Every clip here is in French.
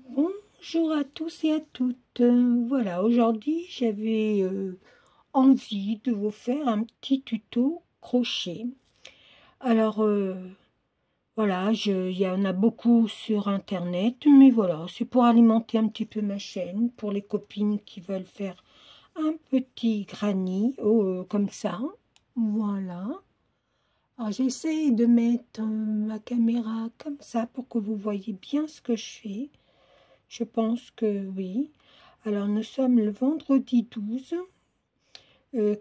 Bonjour à tous et à toutes. Voilà, aujourd'hui j'avais envie de vous faire un petit tuto crochet. Alors voilà, il y en a beaucoup sur internet, mais voilà, c'est pour alimenter un petit peu ma chaîne, pour les copines qui veulent faire un petit granny comme ça. Voilà. Alors j'essaie de mettre ma caméra comme ça pour que vous voyez bien ce que je fais. Je pense que oui. Alors, nous sommes le vendredi 12.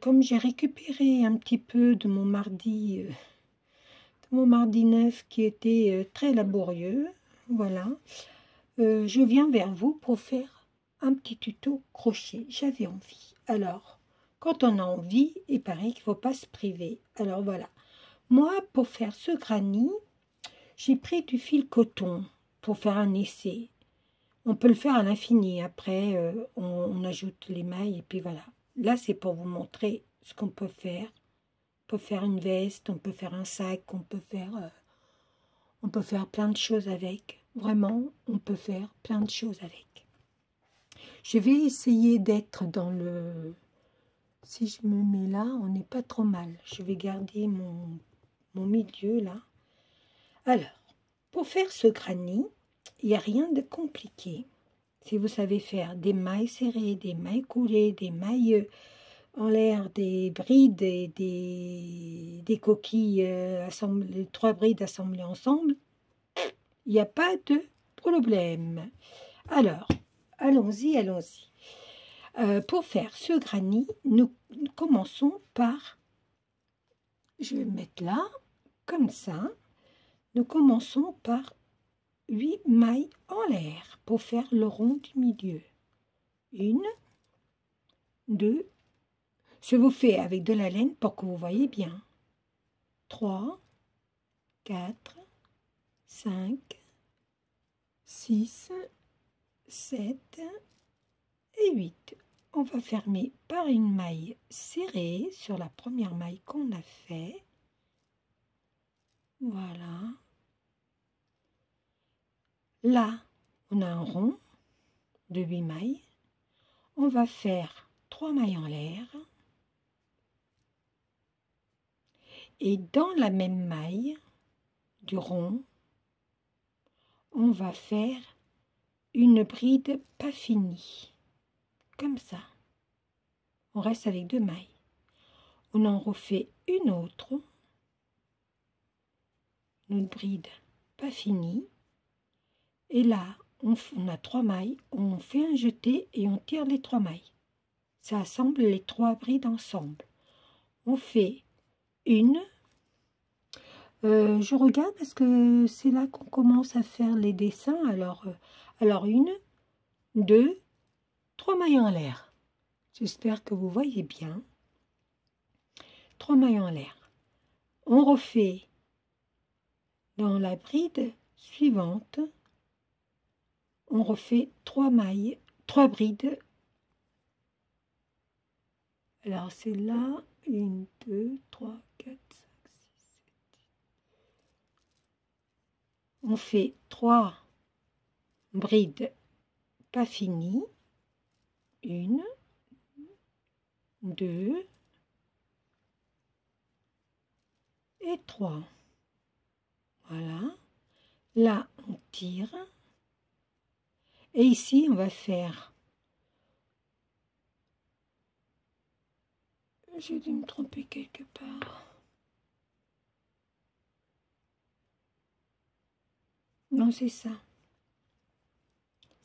Comme j'ai récupéré un petit peu de mon mardi 9 qui était très laborieux, voilà, je viens vers vous pour faire un petit tuto crochet. J'avais envie. Alors, quand on a envie, il paraît qu'il ne faut pas se priver. Alors, voilà. Moi, pour faire ce granny, j'ai pris du fil coton pour faire un essai. On peut le faire à l'infini. Après, on ajoute les mailles et puis voilà. Là, c'est pour vous montrer ce qu'on peut faire. On peut faire une veste, on peut faire un sac, on peut faire plein de choses avec. Vraiment, on peut faire plein de choses avec. Je vais essayer d'être dans le... Si je me mets là, on n'est pas trop mal. Je vais garder mon milieu là. Alors, pour faire ce granny, il n'y a rien de compliqué. Si vous savez faire des mailles serrées, des mailles coulées, des mailles en l'air, des brides et des coquilles assemblées, 3 brides assemblées ensemble, il n'y a pas de problème. Alors, allons-y, allons-y. Pour faire ce granny, nous commençons par, je vais mettre là, comme ça, nous commençons par 8 mailles en l'air pour faire le rond du milieu. 1, 2, je vous fais avec de la laine pour que vous voyez bien. 3, 4, 5, 6, 7 et 8. On va fermer par une maille serrée sur la première maille qu'on a fait. Voilà. Là, on a un rond de 8 mailles. On va faire 3 mailles en l'air. Et dans la même maille du rond, on va faire une bride pas finie, comme ça. On reste avec 2 mailles. On en refait une autre, une bride pas finie. Et là, on a 3 mailles, on fait un jeté et on tire les 3 mailles. Ça assemble les 3 brides ensemble. On fait une. Je regarde parce que c'est là qu'on commence à faire les dessins. Alors 1, 2, 3 mailles en l'air. J'espère que vous voyez bien. 3 mailles en l'air. On refait dans la bride suivante, on refait 3 mailles, 3 brides. Alors c'est là, 1, 2, 3, 4, 5, 6, 7. On fait 3 brides pas finies. 1, 2 et 3. Voilà. Là, on tire. Et ici, on va faire... J'ai dû me tromper quelque part. Non, c'est ça.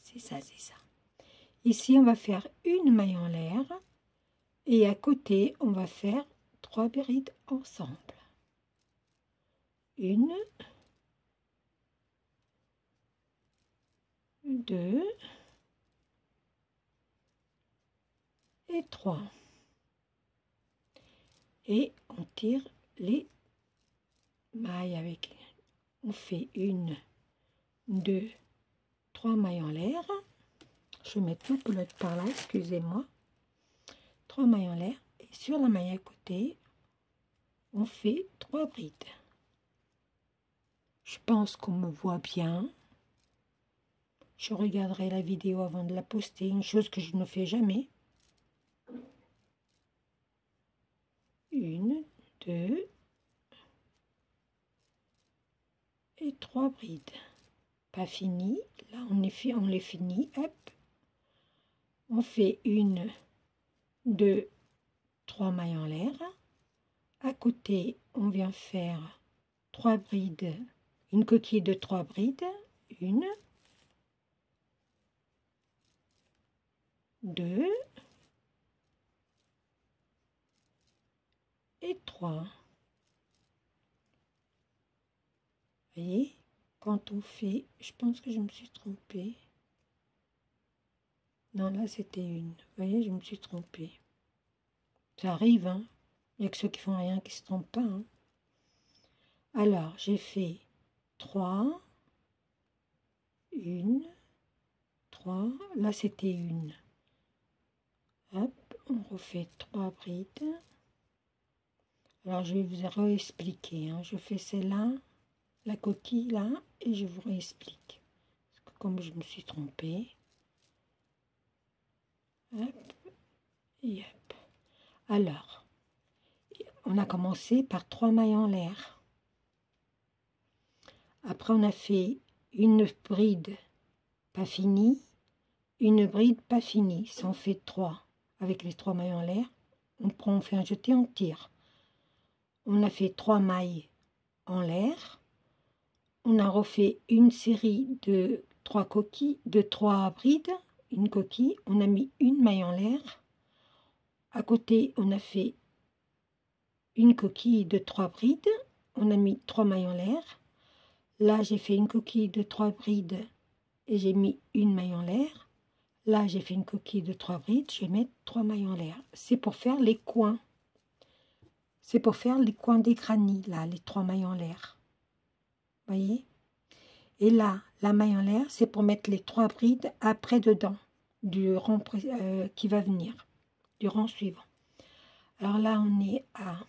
C'est ça, c'est ça. Ici, on va faire une maille en l'air. Et à côté, on va faire 3 brides ensemble. 1, 2 et 3. Et on tire les mailles avec... On fait 1, 2, 3 mailles en l'air. Je vais mettre ma pelote par là, excusez-moi. 3 mailles en l'air. Et sur la maille à côté, on fait 3 brides. Je pense qu'on me voit bien. Je regarderai la vidéo avant de la poster, une chose que je ne fais jamais. 1, 2 et 3 brides. Pas fini. Là, on les finit. Hop. On fait 1, 2, 3 mailles en l'air. À côté, on vient faire 3 brides, une coquille de 3 brides. 1, 2 et 3. Vous voyez, quand on fait, je pense que je me suis trompée. Non, là c'était 1. Vous voyez, je me suis trompée. Ça arrive, hein. Il n'y a que ceux qui font rien qui se trompent pas. Hein. Alors, j'ai fait 3, 1, 3. Là c'était 1. Hop, on refait 3 brides. Alors, je vais vous réexpliquer. Hein. Je fais celle-là, la coquille là, et je vous réexplique. Parce que comme je me suis trompée. Hop, et hop. Alors, on a commencé par 3 mailles en l'air. Après, on a fait une bride pas finie, une bride pas finie. Ça en fait 3. Avec les 3 mailles en l'air, on fait un jeté, on tire. On a fait 3 mailles en l'air. On a refait une série de 3 coquilles, de 3 brides, une coquille. On a mis une maille en l'air. À côté, on a fait une coquille de 3 brides. On a mis 3 mailles en l'air. Là, j'ai fait une coquille de 3 brides et j'ai mis une maille en l'air. Là, j'ai fait une coquille de 3 brides, je vais mettre 3 mailles en l'air. C'est pour faire les coins. C'est pour faire les coins des granits, là, les 3 mailles en l'air. Voyez? Et là, la maille en l'air, c'est pour mettre les 3 brides après dedans, du rang qui va venir, du rang suivant. Alors là, on est à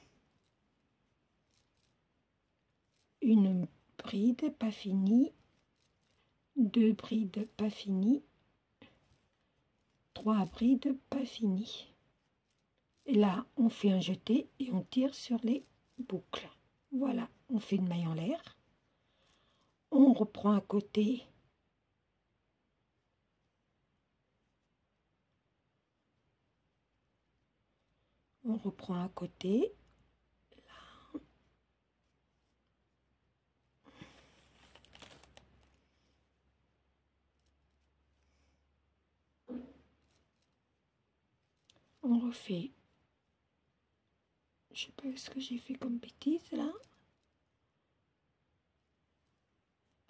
une bride pas finie, 2 brides pas finies, 3 brides pas finies. Et là, on fait un jeté et on tire sur les boucles. Voilà, on fait une maille en l'air. On reprend à côté. On reprend à côté. Là. On refait. Je sais pas ce que j'ai fait comme bêtise là.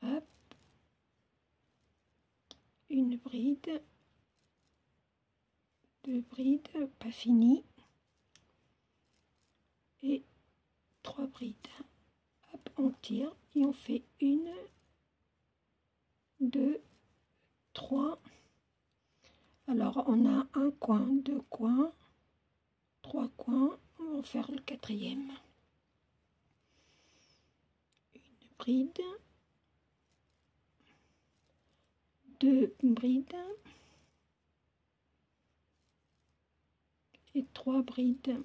Hop. Une bride. 2 brides pas finies. Et 3 brides. Hop, on tire et on fait 1, 2, 3. Alors on a un coin, 2 coins, 3 coins. On va faire le 4e. Une bride. 2 brides. Et 3 brides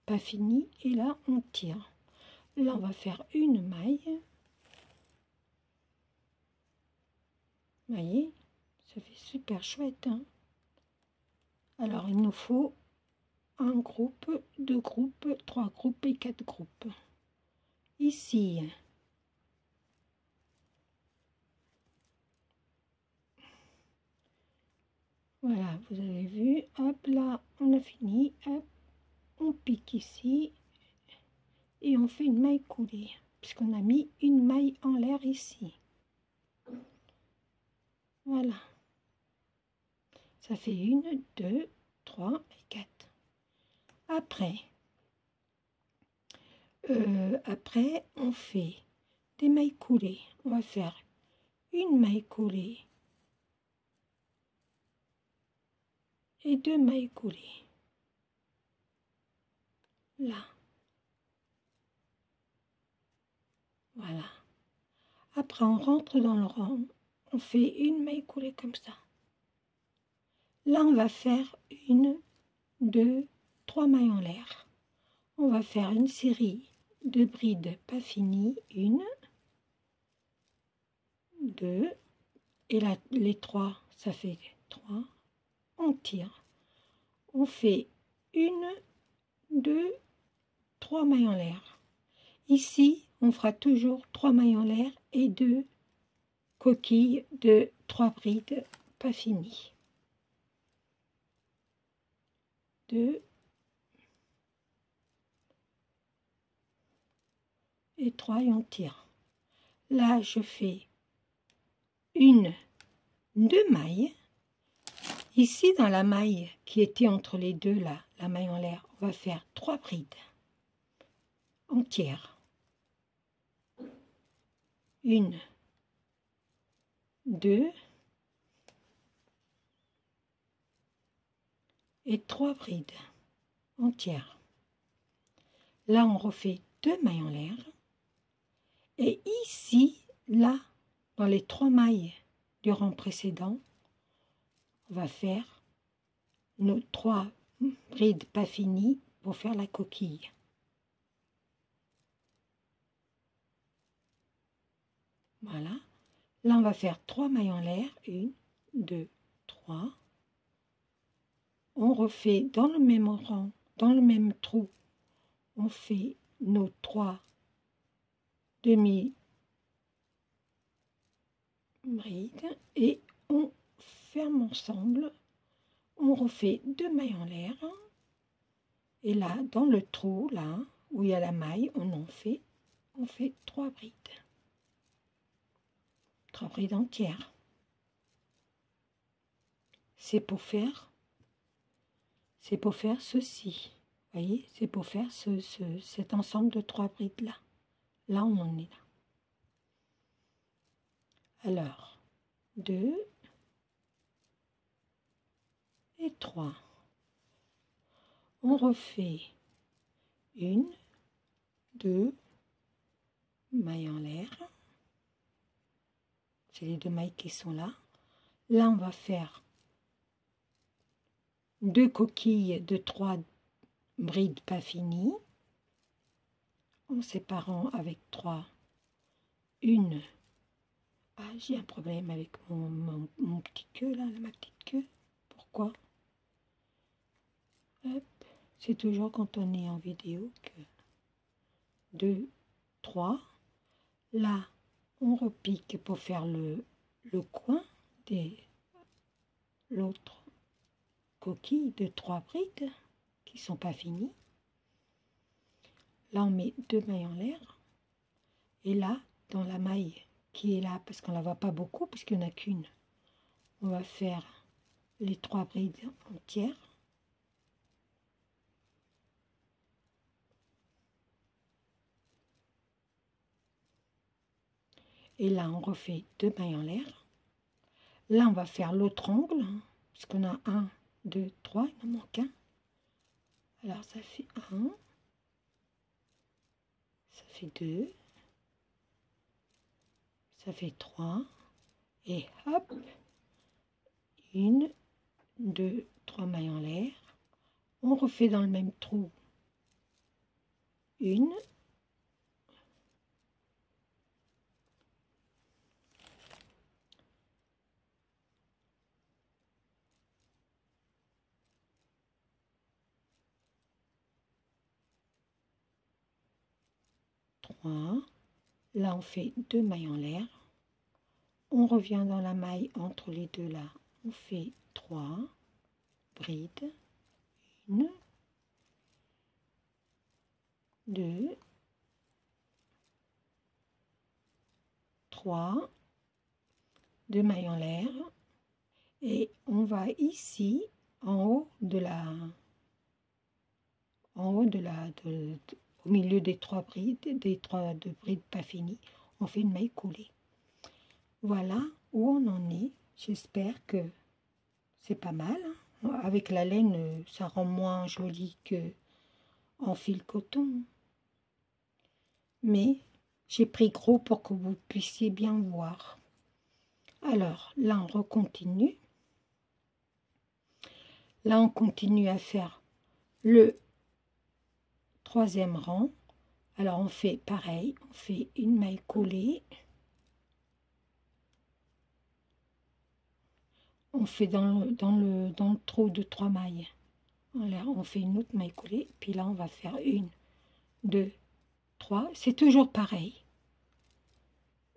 pas finies, et là on tire. Là on va faire une maille. Vous voyez, ça fait super chouette. Hein. Alors il nous faut un groupe, 2 groupes, 3 groupes et 4 groupes. Ici, voilà, vous avez vu, hop là on a fini, hop. On pique ici et on fait une maille coulée, puisqu'on a mis une maille en l'air ici. Voilà. Ça fait 1, 2, 3 et 4. Après, on fait des mailles coulées. On va faire une maille coulée et 2 mailles coulées. Là. Voilà. Après, on rentre dans le rang on fait une maille coulée comme ça. Là, on va faire 1, 2, 3 mailles en l'air. On va faire une série de brides pas finies, 1, 2, et là, les 3, ça fait 3. On tire. On fait 1, 2, 3 mailles en l'air. Ici, on fera toujours 3 mailles en l'air et 2 coquilles de 3 brides pas finies. 2 et 3 et on tire. Là, je fais 1, 2 mailles. Ici, dans la maille qui était entre les deux, là, la maille en l'air, on va faire 3 brides entières. 1, 2 et 3 brides entières. Là, on refait 2 mailles en l'air. Et ici, là, dans les 3 mailles du rang précédent, on va faire nos 3 brides pas finies pour faire la coquille. Voilà. Là, on va faire 3 mailles en l'air. 1, 2, 3. On refait dans le même rang, dans le même trou, on fait nos 3 demi-brides et on ferme ensemble. On refait 2 mailles en l'air. Et là, dans le trou, là, où il y a la maille, on fait 3 brides. 3 brides entières. C'est pour faire ceci. Vous voyez, c'est pour faire cet ensemble de 3 brides là. Là, on en est là. Alors, 2 et 3. On refait 1, 2 mailles en l'air. C'est les 2 mailles qui sont là. Là, on va faire 2 coquilles de 3 brides pas finies, en séparant avec 3, 1. Ah, j'ai un problème avec mon petit queue là, ma petite queue. Pourquoi? Hop, c'est toujours quand on est en vidéo que 2, 3. Là, on repique pour faire le coin de l'autre coquille de 3 brides qui sont pas finies. Là, on met 2 mailles en l'air. Et là, dans la maille qui est là, parce qu'on ne la voit pas beaucoup, puisqu'il n'y en a qu'une, on va faire les 3 brides entières. Et là, on refait 2 mailles en l'air. Là, on va faire l'autre angle, parce qu'on a 1, 2, 3, il en manque un. Alors, ça fait 1, ça fait 2, ça fait 3, et hop, 1, 2, 3 mailles en l'air. On refait dans le même trou 1, 3. Là, on fait 2 mailles en l'air. On revient dans la maille entre les deux là. On fait 3 brides. 1, 2, 3. 2 mailles en l'air. Et on va ici, au milieu des 3 brides, deux brides pas finies, on fait une maille coulée. Voilà où on en est. J'espère que c'est pas mal. Avec la laine, ça rend moins joli que en fil coton. Mais j'ai pris gros pour que vous puissiez bien voir. Alors, là, on recontinue. Là, on continue à faire le troisième rang. Alors, on fait pareil, on fait une maille collée. On fait dans le trou de 3 mailles. Là, on fait une autre maille collée. Puis là, on va faire une, deux, trois. C'est toujours pareil.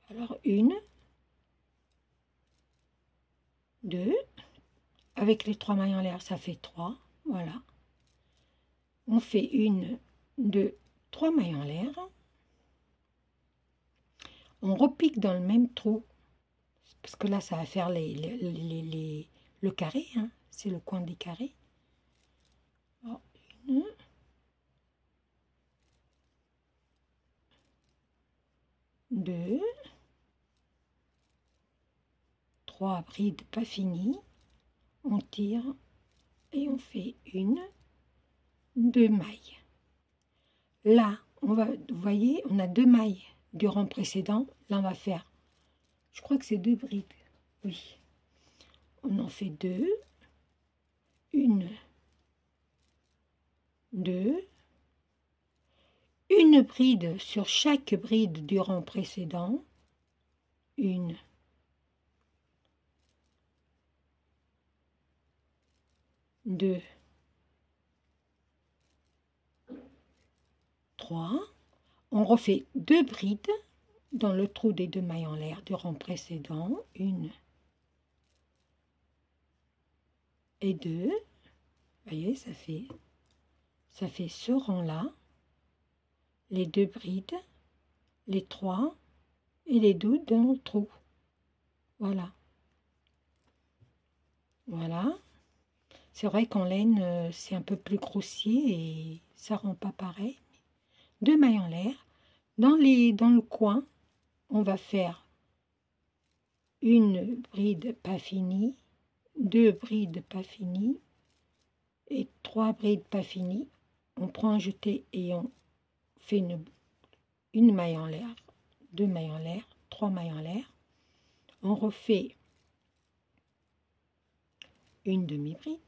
Alors, une, deux. Avec les 3 mailles en l'air, ça fait 3. Voilà. On fait une, deux, 3 mailles en l'air. On repique dans le même trou. Parce que là, ça va faire le carré. Hein. C'est le coin des carrés. Alors, une, deux, 3 brides pas finies. On tire et on fait une, deux mailles. Là, on va, vous voyez, on a 2 mailles du rang précédent. Là, on va faire, je crois que c'est 2 brides. Oui. On en fait 2. Une, deux. Une bride sur chaque bride du rang précédent. Une, deux, 3. On refait 2 brides dans le trou des 2 mailles en l'air du rang précédent. Une et 2. Vous voyez, ça fait ce rang-là. Les 2 brides, les 3 et les 2 dans le trou. Voilà. Voilà. C'est vrai qu'en laine, c'est un peu plus grossier et ça rend pas pareil. 2 mailles en l'air. Dans le coin, on va faire une bride pas finie, 2 brides pas finies et 3 brides pas finies. On prend un jeté et on fait une maille en l'air, 2 mailles en l'air, 3 mailles en l'air. On refait une demi-bride.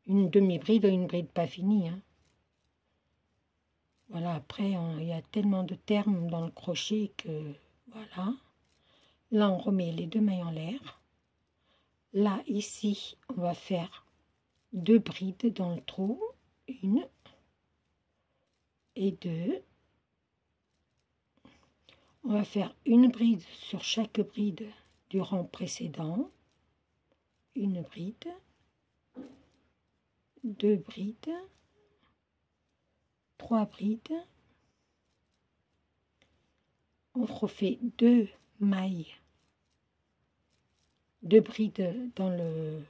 Une demi-bride ou une bride pas finie. Hein. Voilà, après, il y a tellement de termes dans le crochet que, voilà. Là, on remet les 2 mailles en l'air. Là, ici, on va faire 2 brides dans le trou. Une et 2. On va faire une bride sur chaque bride du rang précédent. Une bride. 2 brides. 3 brides. On refait 2 mailles, 2 brides dans le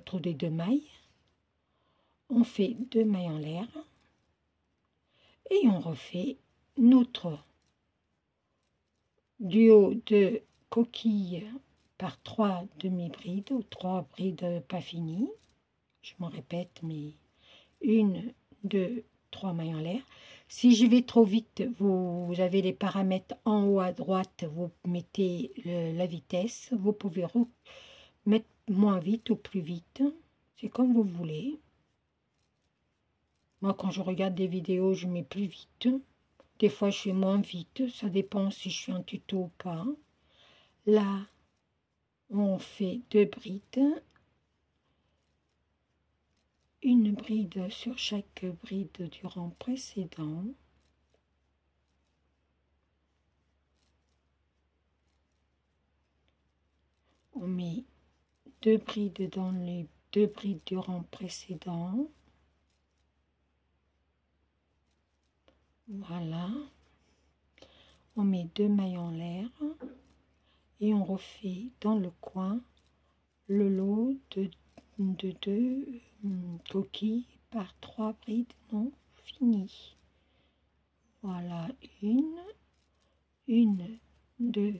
trou des 2 mailles. On fait 2 mailles en l'air et on refait notre duo de coquilles par 3 demi-brides ou 3 brides pas finies. Je m'en répète, mais une, 2, 3 mailles en l'air. Si je vais trop vite, vous avez les paramètres en haut à droite, vous mettez la vitesse. Vous pouvez mettre moins vite ou plus vite. C'est comme vous voulez. Moi, quand je regarde des vidéos, je mets plus vite. Des fois, je fais moins vite. Ça dépend si je suis en tuto ou pas. Là, on fait 2 brides. Une bride sur chaque bride du rang précédent. On met 2 brides dans les 2 brides du rang précédent. Voilà. On met 2 mailles en l'air et on refait dans le coin le lot de 2 coquilles par 3 brides non finies. Voilà, une, 2,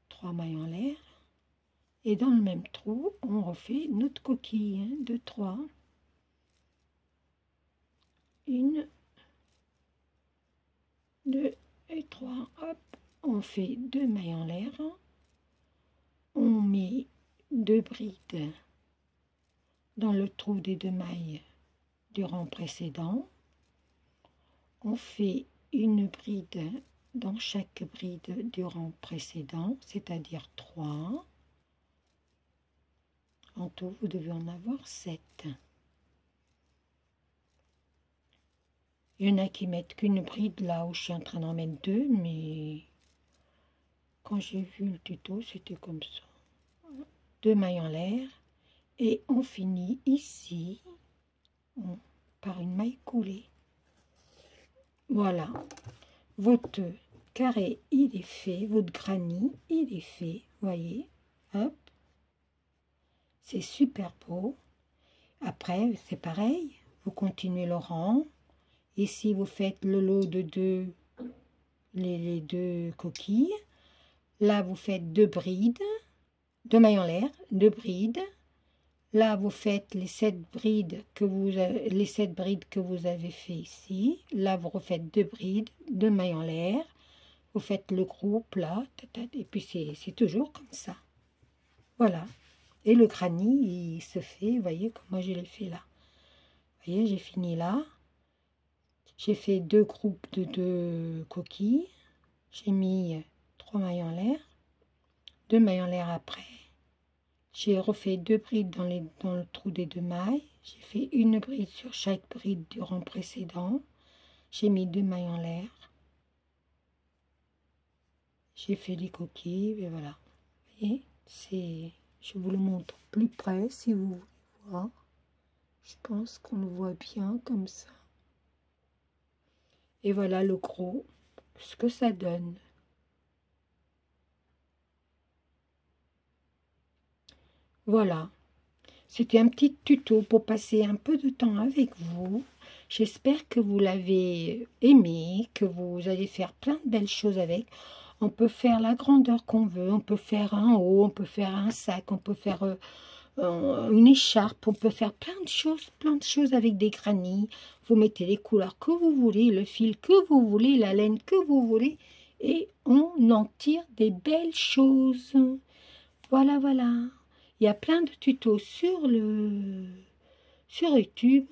3 mailles en l'air. Et dans le même trou, on refait notre coquille de 3. Une, 2 et 3. Hop, on fait 2 mailles en l'air. 2 brides dans le trou des 2 mailles du rang précédent. On fait une bride dans chaque bride du rang précédent, c'est-à-dire 3. En tout, vous devez en avoir 7. Il y en a qui mettent qu'une bride là où je suis en train d'en mettre 2, mais quand j'ai vu le tuto, c'était comme ça. 2 mailles en l'air et on finit ici par une maille coulée. Voilà, votre carré il est fait, votre granny il est fait, voyez, hop, c'est super beau. Après c'est pareil, vous continuez le rang. Ici vous faites le lot de les 2 coquilles. Là vous faites 2 brides, 2 mailles en l'air, 2 brides. Là, vous faites les 7 brides que vous avez fait ici. Là, vous refaites 2 brides, 2 mailles en l'air. Vous faites le groupe là, et puis c'est toujours comme ça. Voilà. Et le granny, il se fait, vous voyez, comme moi je l'ai fait là. Vous voyez, j'ai fini là. J'ai fait 2 groupes de 2 coquilles. J'ai mis 3 mailles en l'air. 2 mailles en l'air après. J'ai refait 2 brides dans le trou des 2 mailles. J'ai fait une bride sur chaque bride du rang précédent. J'ai mis 2 mailles en l'air. J'ai fait les coquilles, et voilà. Vous voyez, je vous le montre plus près si vous voulez voir. Je pense qu'on le voit bien comme ça. Et voilà le gros, ce que ça donne. Voilà. C'était un petit tuto pour passer un peu de temps avec vous. J'espère que vous l'avez aimé, que vous allez faire plein de belles choses avec. On peut faire la grandeur qu'on veut, on peut faire un haut, on peut faire un sac, on peut faire une écharpe, on peut faire plein de choses avec des granny. Vous mettez les couleurs que vous voulez, le fil que vous voulez, la laine que vous voulez, et on en tire des belles choses. Voilà, voilà. Il y a plein de tutos sur YouTube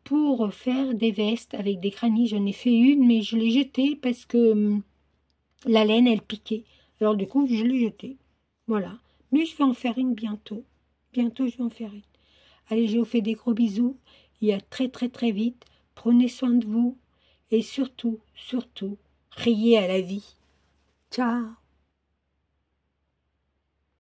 pour faire des vestes avec des granny. J'en ai fait une, mais je l'ai jetée parce que la laine, elle piquait. Alors du coup, je l'ai jetée. Voilà. Mais je vais en faire une bientôt. Bientôt, je vais en faire une. Allez, je vous fais des gros bisous. Et à très très très vite. Prenez soin de vous. Et surtout, surtout, riez à la vie. Ciao.